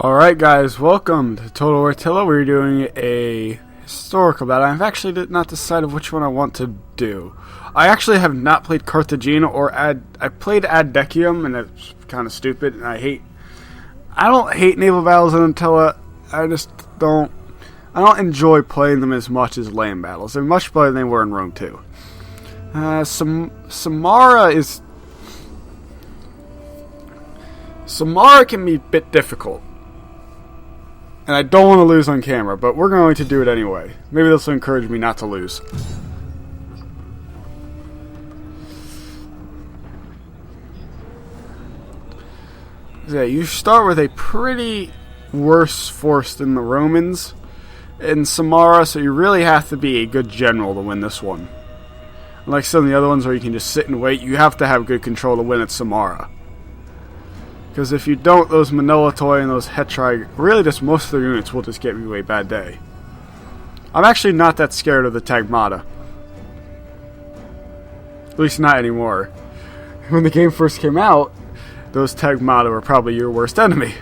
Alright guys, welcome to Total Attila. We're doing a historical battle. I've actually not decided which one I want to do. I actually have not played Carthagena or I played Ad Decium, and it's kind of stupid, and I don't hate naval battles in Attila. I don't enjoy playing them as much as land battles. They're much better than they were in Rome too. Samarra can be a bit difficult. And I don't want to lose on camera, but we're going to do it anyway. Maybe this will encourage me not to lose. Yeah, you start with a pretty worse force than the Romans in Samarra, so you really have to be a good general to win this one. Unlike some of the other ones where you can just sit and wait, you have to have good control to win at Samarra. Because if you don't, those Manilitoi and those Hetri, really just most of their units will just get you a bad day. I'm actually not that scared of the Tagmata. At least not anymore. When the game first came out, those Tagmata were probably your worst enemy.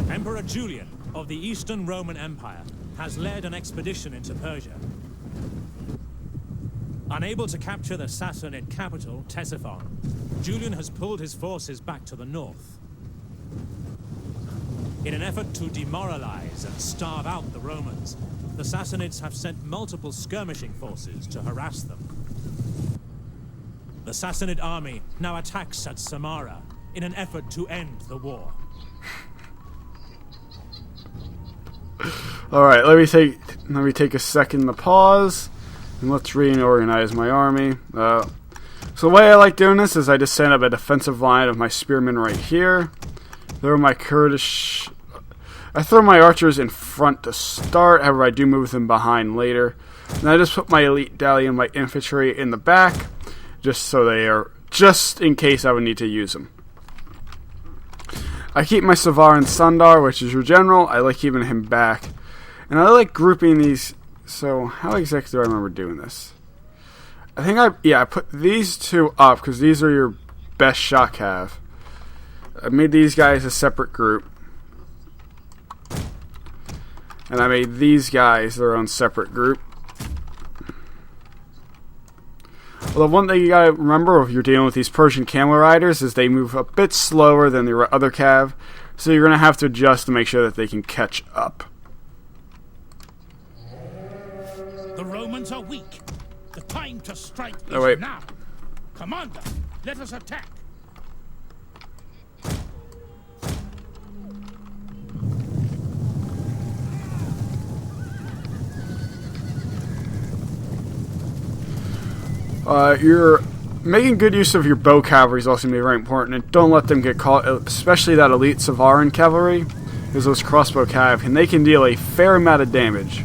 Emperor Julian of the Eastern Roman Empire has led an expedition into Persia. Unable to capture the Sassanid capital, Ctesiphon, Julian has pulled his forces back to the north. In an effort to demoralize and starve out the Romans, the Sassanids have sent multiple skirmishing forces to harass them. The Sassanid army now attacks at Samarra in an effort to end the war. Alright, let me take a second to pause, and let's reorganize my army. So the way I like doing this is I just set up a defensive line of my spearmen right here. I throw my archers in front to start, however I do move them behind later. And I just put my elite dally and my infantry in the back, just in case I would need to use them. I keep my Savar and Sundar, which is your general. I like keeping him back. And I like grouping these. So, how exactly do I remember doing this? I think I put these two up because these are your best shot cav. I made these guys a separate group. And I made these guys their own separate group. Well, the one thing you gotta remember if you're dealing with these Persian camel riders is they move a bit slower than the other cav, so you're gonna have to adjust to make sure that they can catch up. The Romans are weak. The time to strike is now. Commander, let us attack. You're making good use of your bow cavalry is also going to be very important, and don't let them get caught, especially that elite Savaran cavalry, because those crossbow cav, and they can deal a fair amount of damage.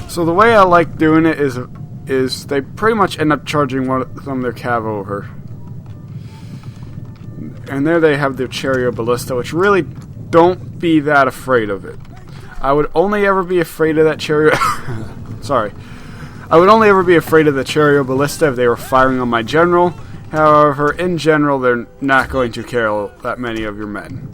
So the way I like doing it is they pretty much end up charging some of their cav over. And there they have their chariot ballista, which really don't be that afraid of it. I would only ever be afraid of that chariot. Sorry. I would only ever be afraid of the chariot ballista if they were firing on my general. However, in general, they're not going to kill that many of your men.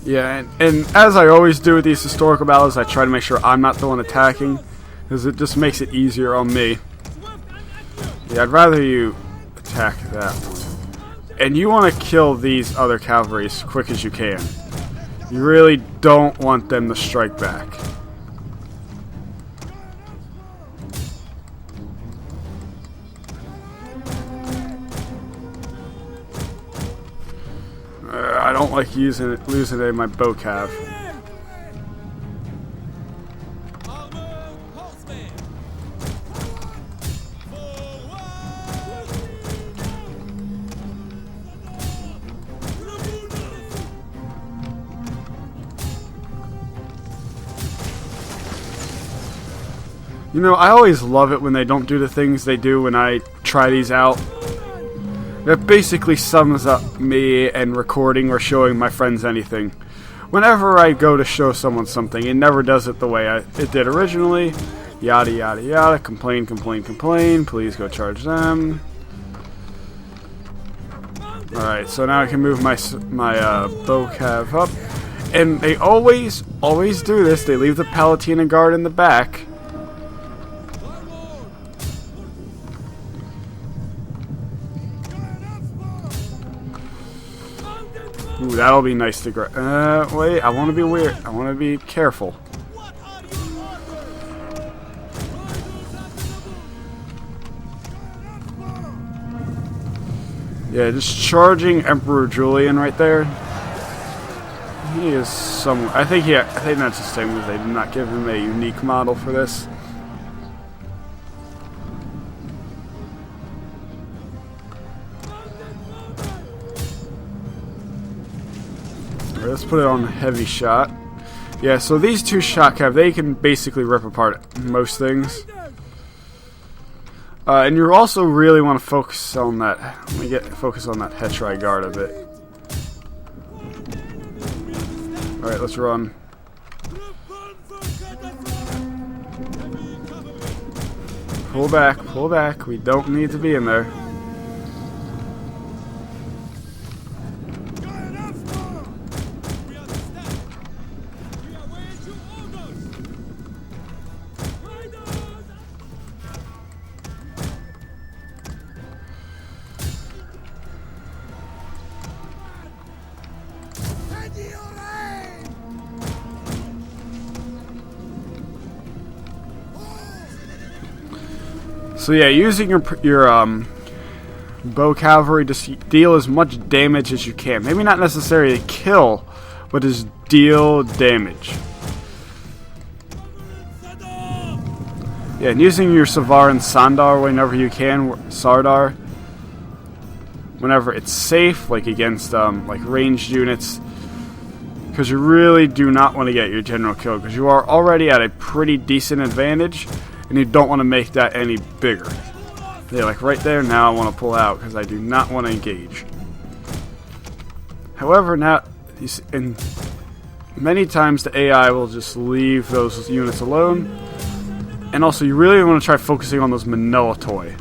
Yeah, and as I always do with these historical battles, I try to make sure I'm not the one attacking, because it just makes it easier on me. Yeah, I'd rather you attack that one. And you want to kill these other cavalry as quick as you can. You really don't want them to strike back. I don't like losing any of my bow cav. You know, I always love it when they don't do the things they do when I try these out. That basically sums up me and recording or showing my friends anything. Whenever I go to show someone something, it never does it the way it did originally. Yada yada yada, complain, complain, complain, please go charge them. Alright, so now I can move my bow cav up. And they always do this, they leave the Palatina guard in the back. Ooh, that'll be nice to grab. Wait, I want to be weird. I want to be careful. Yeah, just charging Emperor Julian right there. He is somewhere. I think that's the same as they did not give him a unique model for this. Let's put it on heavy shot. Yeah, so these two shot cav, they can basically rip apart most things. And you also really want to focus on that. Focus on that Hetri guard a bit. All right, let's run. Pull back, pull back. We don't need to be in there. So yeah, using your bow cavalry to deal as much damage as you can. Maybe not necessarily kill, but just deal damage. Yeah, and using your Savar and Sandar whenever you can, Sardar, whenever it's safe, like against like ranged units, because you really do not want to get your general killed, because you are already at a pretty decent advantage. And you don't want to make that any bigger. Yeah, like right there, now I want to pull out because I do not want to engage. However, now, and many times the AI will just leave those units alone. And also, you really want to try focusing on those Manillatoi.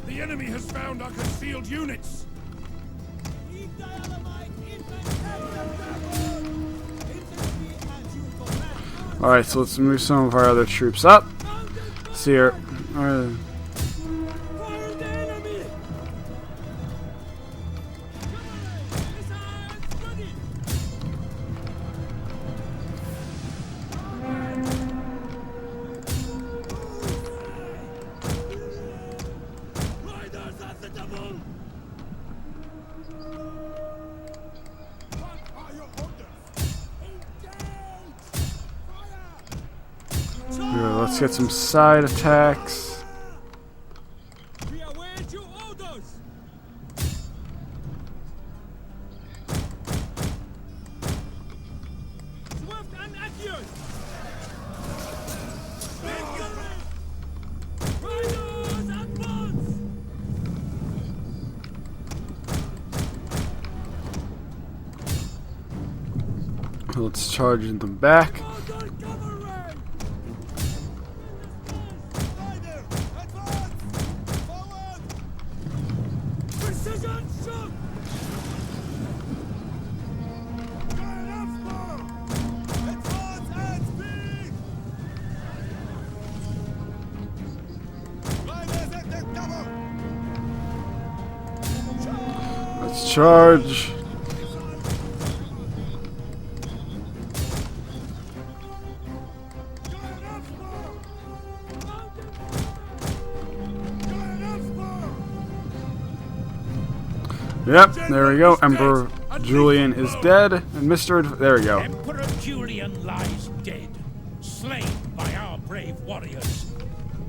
The enemy has found our concealed units. Alright, so let's move some of our other troops up. See here. Let's get some side attacks. let's charge them back. Let's charge. Yep, there we go. Emperor Julian is dead, and Mr. There we go. Emperor Julian lies dead, slain by our brave warriors.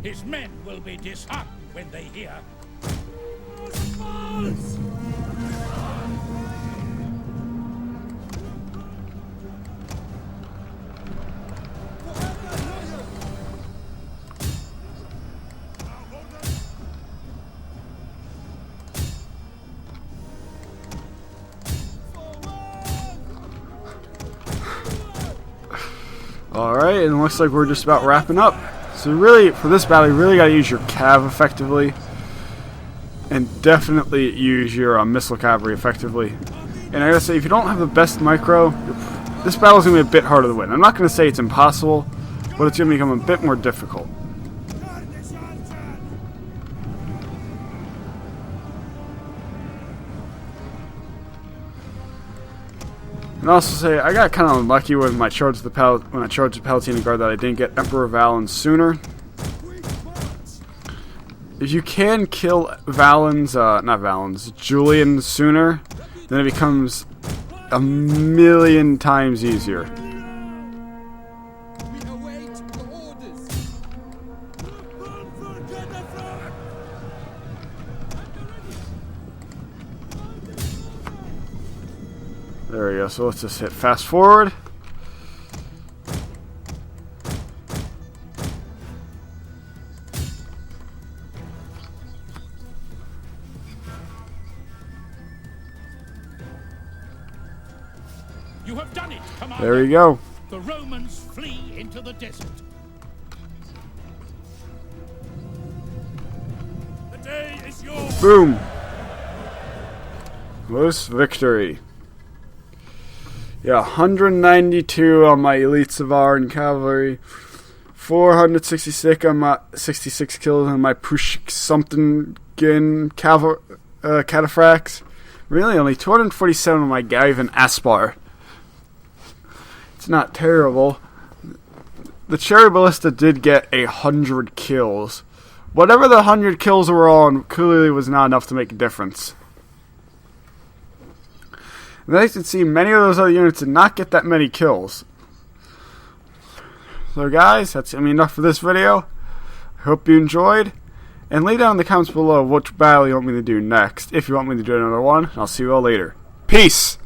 His men will be disheartened when they hear. Alright, and it looks like we're just about wrapping up. So really, for this battle, you really got to use your cav effectively. And definitely use your missile cavalry effectively. And I gotta say, if you don't have the best micro, this battle is going to be a bit harder to win. I'm not going to say it's impossible, but it's going to become a bit more difficult. And also say, I got kind of unlucky when I charged the Palatine Guard that I didn't get Emperor Valens sooner. If you can kill Julian sooner, then it becomes a million times easier. There we go, so let's just hit fast forward. You have done it, Commander. There you go. The Romans flee into the desert. The day is yours. Boom. Most victory. Yeah, 192 on my elite Samarran cavalry, 466 on my 66 kills on my Pushkin something cataphracts. Really, only 247 on my Gaivan Aspar. It's not terrible. The Cherry Ballista did get 100 kills. Whatever the 100 kills were on clearly was not enough to make a difference. And as you can see, many of those other units did not get that many kills. So guys, that's enough for this video. I hope you enjoyed. And leave down in the comments below which battle you want me to do next. If you want me to do another one, I'll see you all later. Peace!